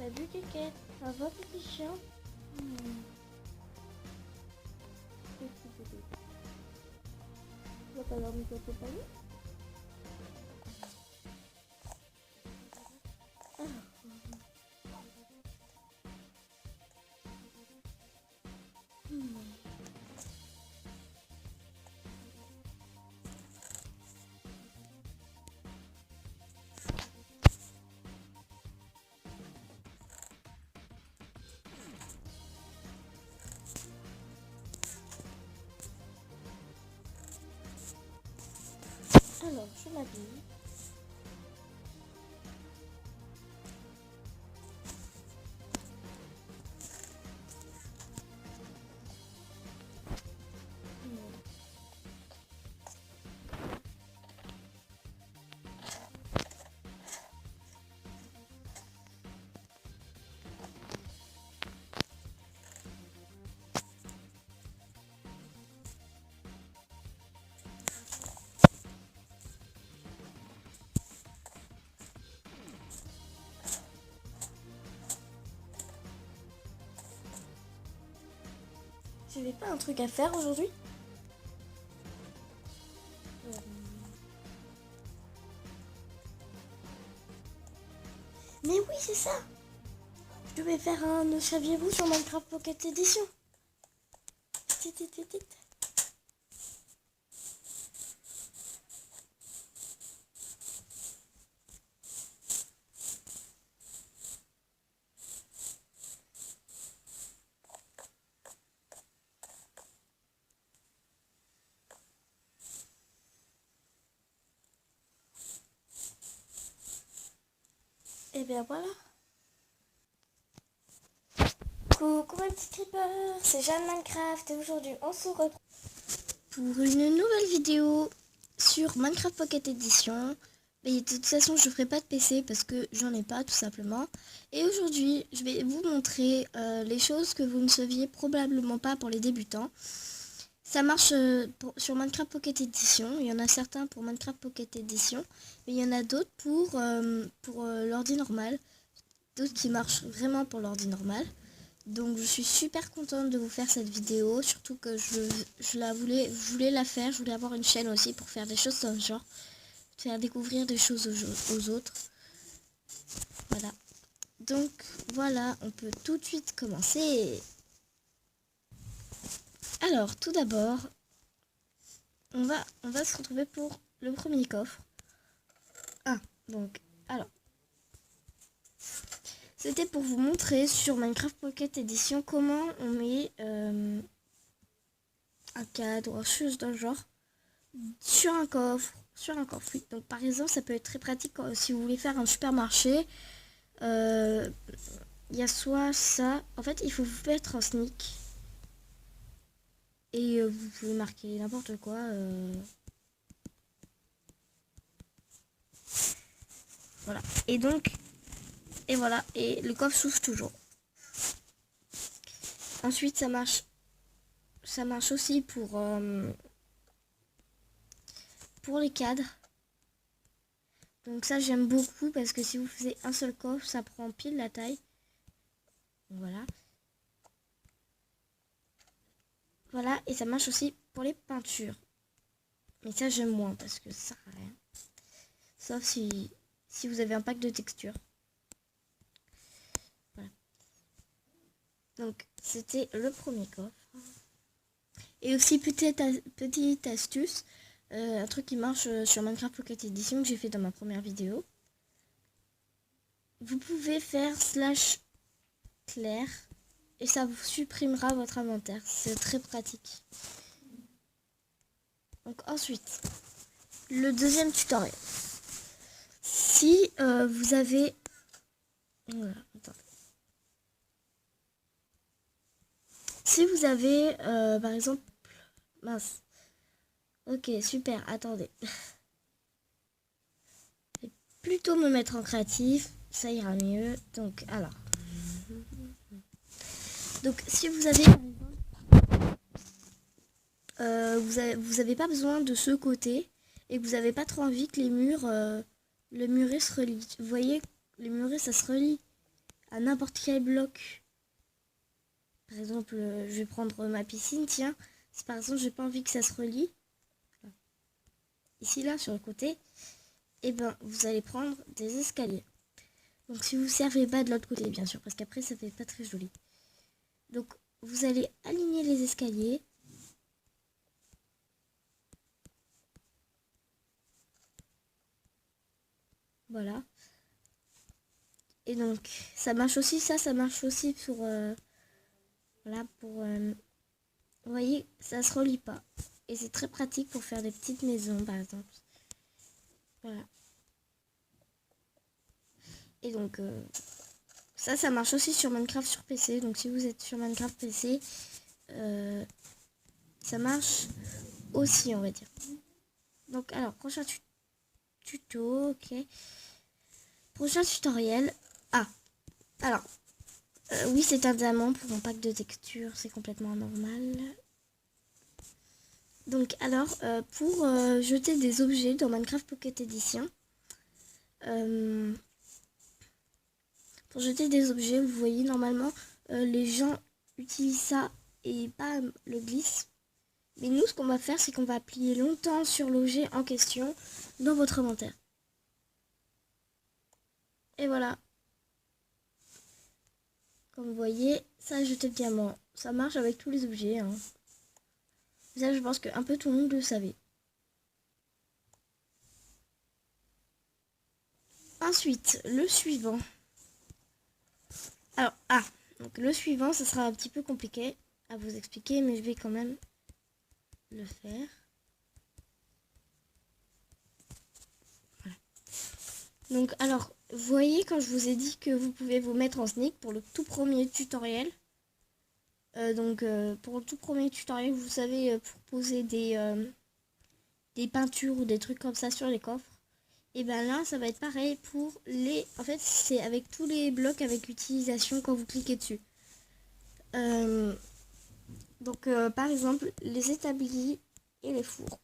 Salut Kéké, ça va petit chien? Petit bébé. Tu vas pas dormir sur tes paniers? Alors, je m'habille. J'avais pas un truc à faire aujourd'hui? Mais oui, c'est ça! Je devais faire un Ne saviez-vous sur Minecraft Pocket Edition. Et bien voilà. Coucou mes petits creepers, c'est Jeanne Minecraft et aujourd'hui on se retrouve pour une nouvelle vidéo sur Minecraft Pocket Edition. Mais de toute façon je ferai pas de PC parce que j'en ai pas tout simplement. Et aujourd'hui je vais vous montrer les choses que vous ne saviez probablement pas pour les débutants. Ça marche sur Minecraft Pocket Edition. Il y en a certains pour Minecraft Pocket Edition, mais il y en a d'autres pour l'ordi normal. D'autres qui marchent vraiment pour l'ordi normal. Donc je suis super contente de vous faire cette vidéo, surtout que je voulais la faire, je voulais avoir une chaîne aussi pour faire des choses dans ce genre, faire découvrir des choses aux autres. Voilà. Donc voilà, on peut tout de suite commencer. Alors tout d'abord, on va se retrouver pour le premier coffre. Donc alors. C'était pour vous montrer sur Minecraft Pocket Edition comment on met un cadre ou chose dans le genre sur un coffre. Oui. Donc par exemple, ça peut être très pratique si vous voulez faire un supermarché. Il y a soit ça. En fait, il faut vous mettre en sneak. Et vous pouvez marquer n'importe quoi. Voilà. Et voilà, et le coffre s'ouvre toujours. Ensuite, ça marche aussi pour les cadres. Donc ça, j'aime beaucoup parce que si vous faisiez un seul coffre, ça prend pile la taille. Voilà. Voilà, et ça marche aussi pour les peintures. Mais ça, j'aime moins parce que ça sert à rien. Sauf si vous avez un pack de textures. Voilà. Donc, c'était le premier coffre. Et aussi, petite astuce, un truc qui marche sur Minecraft Pocket Edition que j'ai fait dans ma première vidéo. Vous pouvez faire /clair et ça vous supprimera votre inventaire. C'est très pratique. Donc ensuite, le deuxième tutoriel. Si vous avez... Voilà, attendez. Si vous avez, par exemple... Mince. Ok, super, attendez. Je vais plutôt me mettre en créatif, ça ira mieux. Donc, alors. Donc, si vous avez, vous avez pas besoin de ce côté et que vous n'avez pas trop envie que les murs, le muret se relie. Vous voyez, les murets, ça se relie à n'importe quel bloc. Par exemple, je vais prendre ma piscine, tiens. Si par exemple j'ai pas envie que ça se relie, ici là sur le côté, et ben vous allez prendre des escaliers. Donc si vous ne servez pas de l'autre côté, bien sûr, parce qu'après ça fait pas très joli. Donc vous allez aligner les escaliers. Voilà. Et donc ça marche aussi, ça marche aussi pour voilà, pour vous voyez, ça se relie pas. Et c'est très pratique pour faire des petites maisons par exemple. Voilà. Et donc ça marche aussi sur Minecraft sur PC. Donc si vous êtes sur Minecraft PC, ça marche aussi, on va dire. Donc alors, prochain tuto, ok. Prochain tutoriel. Ah, alors, oui, c'est un diamant pour un pack de texture, c'est complètement normal. Donc alors, pour jeter des objets dans Minecraft Pocket Edition, pour jeter des objets, vous voyez, normalement, les gens utilisent ça et pas le glisse. Mais nous, ce qu'on va faire, c'est qu'on va appuyer longtemps sur l'objet en question dans votre inventaire. Et voilà. Comme vous voyez, ça a jeté le diamant. Ça marche avec tous les objets. Hein. Ça, je pense qu'un peu tout le monde le savait. Ensuite, le suivant. Alors, donc le suivant, ça sera un petit peu compliqué à vous expliquer, mais je vais quand même le faire. Voilà. Donc, alors, vous voyez quand je vous ai dit que vous pouvez vous mettre en sneak pour le tout premier tutoriel. Pour le tout premier tutoriel, vous savez, pour poser des peintures ou des trucs comme ça sur les coffres. Et ben là, ça va être pareil pour les... En fait, c'est avec tous les blocs avec utilisation quand vous cliquez dessus. Par exemple, les établis et les fours.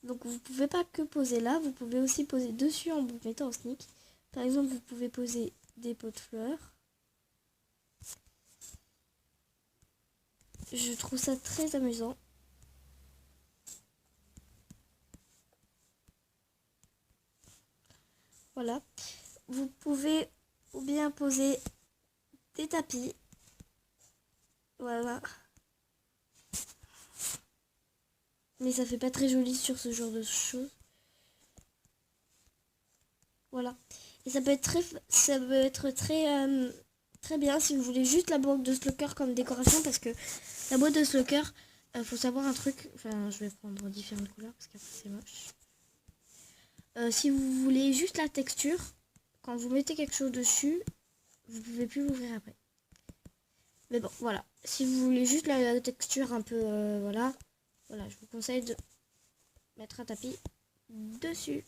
Donc, vous pouvez pas que poser là, vous pouvez aussi poser dessus en vous mettant en sneak. Par exemple, vous pouvez poser des pots de fleurs. Je trouve ça très amusant. Voilà. Vous pouvez ou bien poser des tapis. Voilà. Mais ça fait pas très joli sur ce genre de choses. Voilà. Et ça peut être très bien si vous voulez juste la boîte de Slocker comme décoration, parce que la boîte de Slocker, faut savoir un truc. Enfin, je vais prendre différentes couleurs parce qu'après c'est moche. Si vous voulez juste la texture, quand vous mettez quelque chose dessus, vous pouvez plus l'ouvrir après. Mais bon, voilà. Si vous voulez juste la texture un peu, voilà, je vous conseille de mettre un tapis dessus.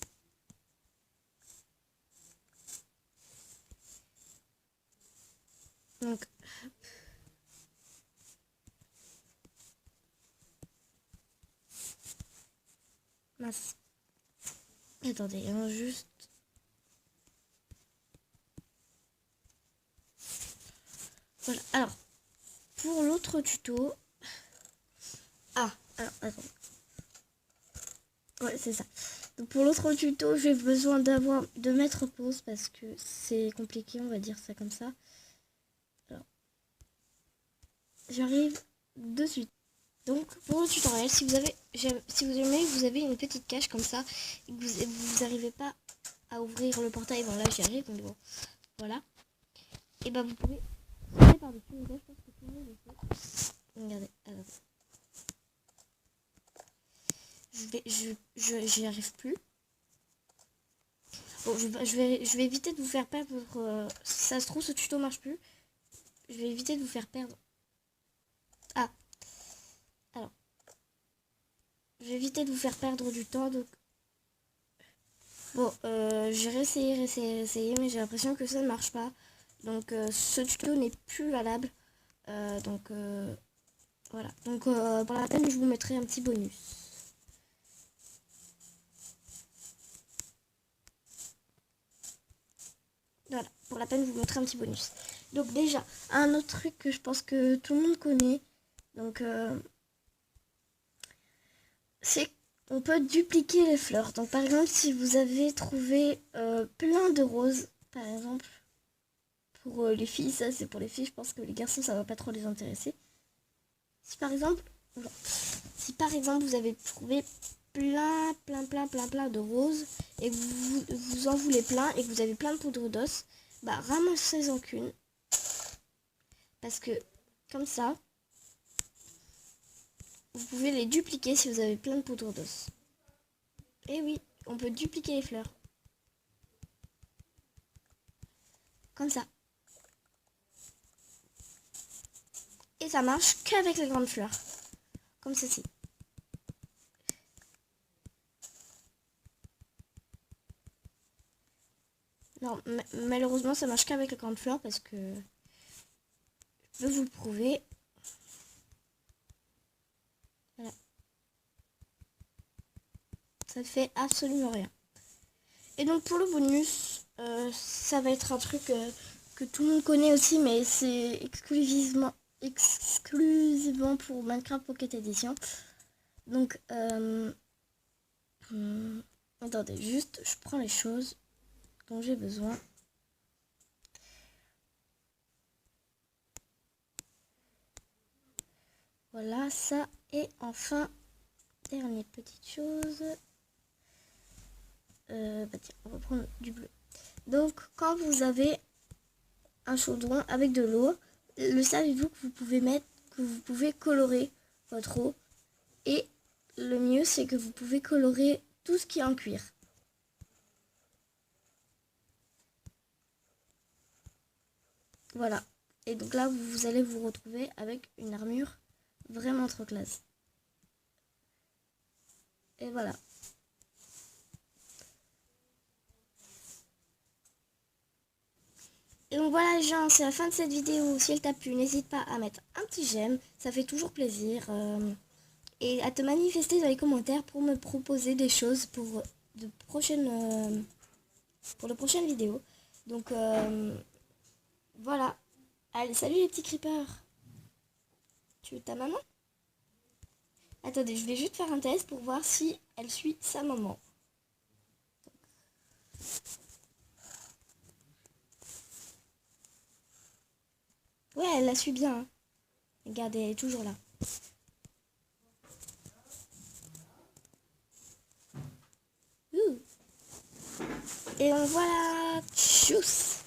Donc, mince. Attendez, hein, juste. Voilà. Alors, pour l'autre tuto. Alors, attends. Ouais, c'est ça. Donc, pour l'autre tuto, j'ai besoin de mettre pause parce que c'est compliqué, on va dire ça comme ça. Alors, j'arrive de suite. Donc, pour le tutoriel, si vous avez une petite cache comme ça et que vous n'arrivez pas à ouvrir le portail, bon là j'y arrive, donc bon, voilà. Et ben vous pouvez sauter par-dessus. Je pense que tout le monde le fait. Regardez, attendez. J'y arrive plus. Bon, je vais éviter de vous faire perdre votre... si ça se trouve, ce tuto marche plus. Je vais éviter de vous faire perdre. Ah. Alors. Je vais éviter de vous faire perdre du temps, donc... Bon, j'ai réessayé, mais j'ai l'impression que ça ne marche pas. Donc, ce tuto n'est plus valable. Voilà. Donc, pour la peine, je vous mettrai un petit bonus. Voilà. Pour la peine de vous montrer un petit bonus. Donc déjà, un autre truc que je pense que tout le monde connaît, donc c'est qu'on peut dupliquer les fleurs. Donc par exemple, si vous avez trouvé plein de roses, par exemple, pour les filles, ça c'est pour les filles, je pense que les garçons ça va pas trop les intéresser. Si par exemple, vous avez trouvé plein de roses et que vous en voulez plein et que vous avez plein de poudre d'os, bah ramassez-en qu'une. Parce que comme ça, vous pouvez les dupliquer si vous avez plein de poudre d'os. Et oui, on peut dupliquer les fleurs. Comme ça. Et ça marche qu'avec les grandes fleurs. Comme ceci. Non, malheureusement ça marche qu'avec les grandes fleurs parce que je peux vous le prouver. Voilà. Ça ne fait absolument rien. Et donc pour le bonus, ça va être un truc que tout le monde connaît aussi, mais c'est exclusivement pour Minecraft Pocket Edition. Donc, attendez, juste, je prends les choses dont j'ai besoin. Voilà, ça. Et enfin, dernière petite chose. Bah tiens, on va prendre du bleu. Donc, quand vous avez un chaudron avec de l'eau, le savez-vous que vous pouvez colorer votre eau. Et le mieux, c'est que vous pouvez colorer tout ce qui est en cuir. Voilà. Et donc là, vous allez vous retrouver avec une armure vraiment trop classe. Et voilà. Et donc voilà les gens, c'est la fin de cette vidéo. Si elle t'a plu, n'hésite pas à mettre un petit j'aime, ça fait toujours plaisir. Et à te manifester dans les commentaires pour me proposer des choses pour de prochaines vidéos. Donc voilà. Allez, salut les petits creepers. Tu veux ta maman? Attendez, je vais juste faire un test pour voir si elle suit sa maman. Ouais, elle la suit bien. Hein. Regardez, elle est toujours là. Et donc voilà. Tchuss.